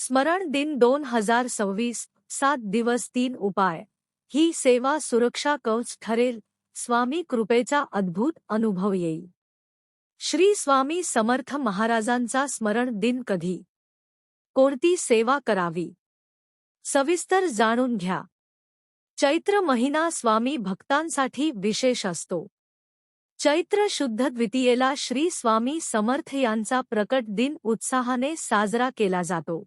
स्मरण दिन 2026 7 दिवस 3 उपाय. ही सेवा सुरक्षा कवच ठरेल. स्वामी कृपेचा अद्भुत अनुभव येईल. श्री स्वामी समर्थ महाराजांचा स्मरण दिन कधी, कोणती सेवा करावी, सविस्तर जाणून घ्या. चैत्र महिना स्वामी भक्तांसाठी विशेष असतो. चैत्र शुद्ध द्वितीयेला श्री स्वामी समर्थ यांचा प्रकट दिन उत्साहाने साजरा केला जातो.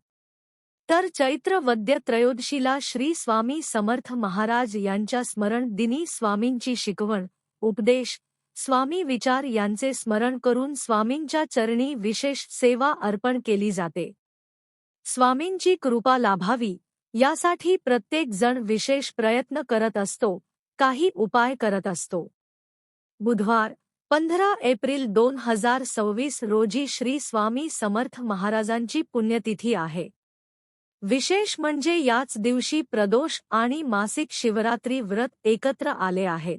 तर चैत्र वद्य त्रयोदशीला श्री स्वामी समर्थ महाराज यांच्या स्मरण दिनी स्वामींची शिकवण, उपदेश, स्वामी विचार यांचे स्मरण करून स्वामींच्या चरणी विशेष सेवा अर्पण केली जाते. स्वामींची कृपा लाभावी यासाठी प्रत्येक जण विशेष प्रयत्न करत असतो, काही उपाय करत असतो. बुधवार 15 एप्रिल 2026 रोजी श्री स्वामी समर्थ महाराजांची पुण्यतिथी आहे. विशेष म्हणजे याच दिवशी प्रदोष आणि मासिक शिवरात्री व्रत एकत्र आले आहेत.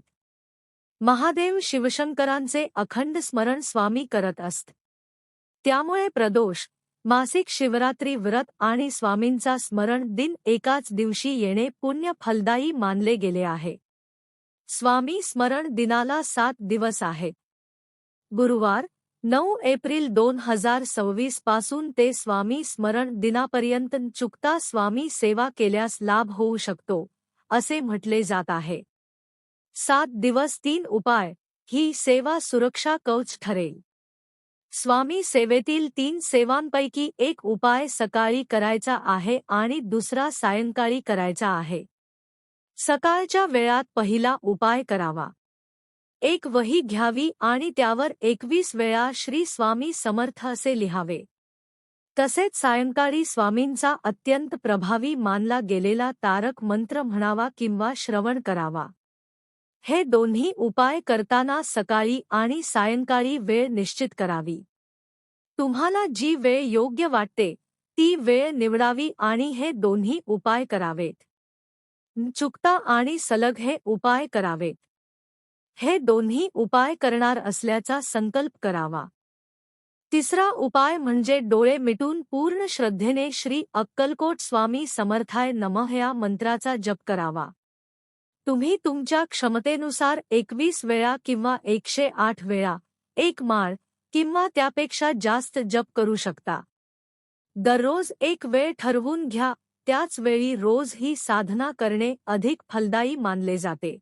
महादेव शिवशंकरांचे अखंड स्मरण स्वामी करत असत. त्यामुळे प्रदोष, मासिक शिवरात्री व्रत आणि स्वामींचा स्मरण दिन एकाच दिवशी येणे पुण्य फलदायी मानले गेले आहे. स्वामी स्मरण दिनाला 7 दिवस आहेत. गुरुवार 9 एप्रिल 2026 पासून ते स्वामी स्मरण दिनापर्यंत चुकता स्वामी सेवा केल्यास लाभ होऊ शकतो, असे म्हटले जात आहे. 7 दिवस 3 उपाय. ही सेवा सुरक्षा कवच ठरेल. स्वामी सेवेतील 3 सेवांपैकी एक उपाय सकाळी करायचा आहे आणि दुसरा सायंकाळी करायचा आहे. सकाळच्या वेळात पहिला उपाय करावा. एक वही घ्यावी आणि त्यावर 21 वेळा श्री स्वामी समर्थ असे लिहावे. तसेच सायंकाळी स्वामींचा अत्यंत प्रभावी मानला गेलेला तारक मंत्र म्हणावा किंवा श्रवण करावा. हे दोन्ही उपाय करताना सकाळी आणि सायंकाळी वेळ निश्चित करावी. तुम्हाला जी वेळ योग्य वाटते ती वेळ निवडावी आणि हे दोन्ही उपाय करावेत. न चुकता आणि सलग हे उपाय करावेत. हे दोन्ही उपाय करणार असल्याचा संकल्प करावा. तिसरा उपाय म्हणजे डोळे मिटून पूर्ण श्रद्धेने श्री अक्कलकोट स्वामी समर्थाय नमः या मंत्राचा जप करावा. तुम्ही तुमच्या क्षमतेनुसार 21 वेळा किंवा 108 वेळा, एक माळ किंवा त्यापेक्षा जास्त जप करू शकता. दररोज एक वेळ ठरवून घ्या. त्याच वेळी रोज ही साधना करणे अधिक फलदायी मानले जाते.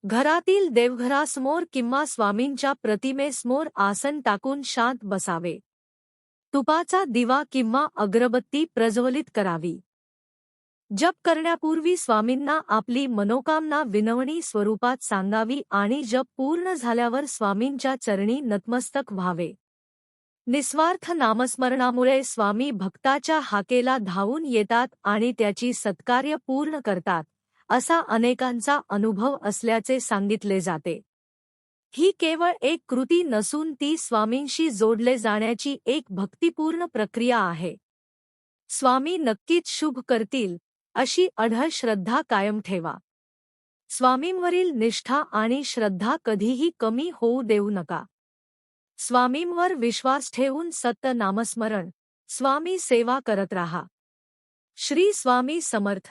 घरातील देवघरासमोर किंवा स्वामींच्या प्रतिमेसमोर आसन टाकून शांत बसावे. तुपाचा दिवा किंवा अगरबत्ती प्रज्वलित करावी. जप करण्यापूर्वी स्वामींना आपली मनोकामना विनवणी स्वरूपात सांगावी आणि जप पूर्ण झाल्यावर स्वामींच्या चरणी नतमस्तक व्हावे. निस्वार्थ नामस्मरणामुळे स्वामी भक्ताच्या हाकेला धावून येतात आणि त्याची सत्कार्य पूर्ण करतात, असा अनेकांचा अनुभव असल्याचे सांगितले जाते. ही केवळ एक कृती नसून ती स्वामींशी जोडले जाण्याची एक भक्तिपूर्ण प्रक्रिया आहे. स्वामी नक्कीच शुभ करतील अशी अढळ श्रद्धा कायम ठेवा. स्वामींवरील निष्ठा आणि श्रद्धा कधीही कमी होऊ देऊ नका. स्वामींवर विश्वास ठेवून सत्य नामस्मरण, स्वामी सेवा करत राहा. श्री स्वामी समर्थ.